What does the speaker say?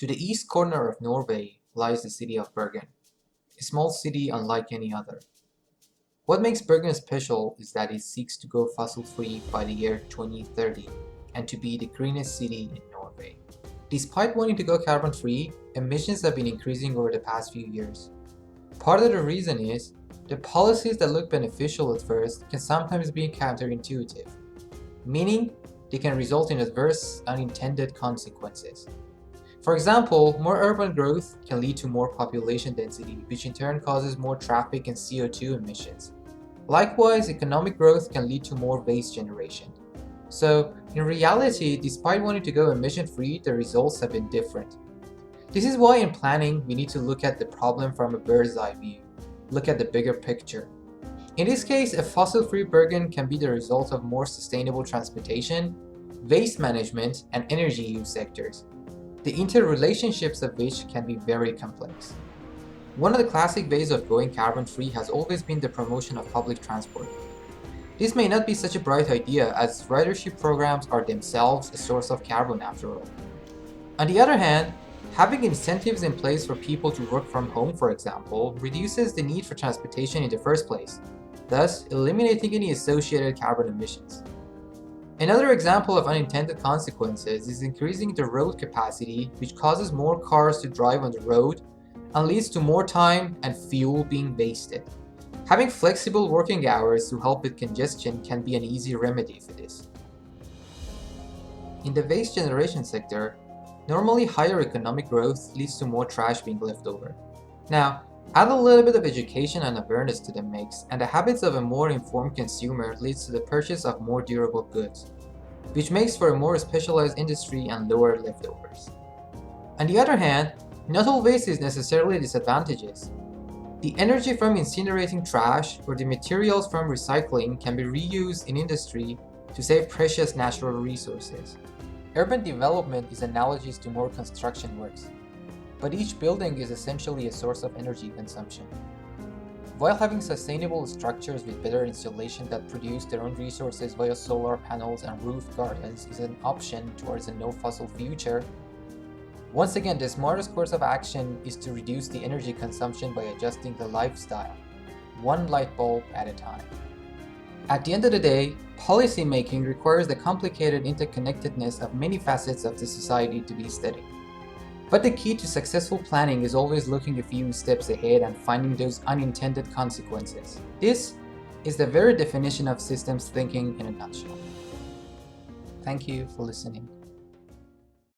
To the east corner of Norway lies the city of Bergen, a small city unlike any other. What makes Bergen special is that it seeks to go fossil-free by the year 2030 and to be the greenest city in Norway. Despite wanting to go carbon-free, emissions have been increasing over the past few years. Part of the reason is the policies that look beneficial at first can sometimes be counterintuitive, meaning they can result in adverse, unintended consequences. For example, more urban growth can lead to more population density, which in turn causes more traffic and CO2 emissions. Likewise, economic growth can lead to more waste generation. So, in reality, despite wanting to go emission-free, the results have been different. This is why in planning, we need to look at the problem from a bird's eye view, look at the bigger picture. In this case, a fossil-free Bergen can be the result of more sustainable transportation, waste management, and energy use sectors, the interrelationships of which can be very complex. One of the classic ways of going carbon-free has always been the promotion of public transport. This may not be such a bright idea, as ridership programs are themselves a source of carbon after all. On the other hand, having incentives in place for people to work from home, for example, reduces the need for transportation in the first place, thus eliminating any associated carbon emissions. Another example of unintended consequences is increasing the road capacity, which causes more cars to drive on the road and leads to more time and fuel being wasted. Having flexible working hours to help with congestion can be an easy remedy for this. In the waste generation sector, normally higher economic growth leads to more trash being left over. Now, add a little bit of education and awareness to the mix, and the habits of a more informed consumer leads to the purchase of more durable goods, which makes for a more specialized industry and lower leftovers. On the other hand, not all waste is necessarily disadvantageous. The energy from incinerating trash or the materials from recycling can be reused in industry to save precious natural resources. Urban development is analogous to more construction works, but each building is essentially a source of energy consumption. While having sustainable structures with better insulation that produce their own resources via solar panels and roof gardens is an option towards a no-fossil future, once again, the smartest course of action is to reduce the energy consumption by adjusting the lifestyle, one light bulb at a time. At the end of the day, policy making requires the complicated interconnectedness of many facets of the society to be studied. But the key to successful planning is always looking a few steps ahead and finding those unintended consequences. This is the very definition of systems thinking in a nutshell. Thank you for listening.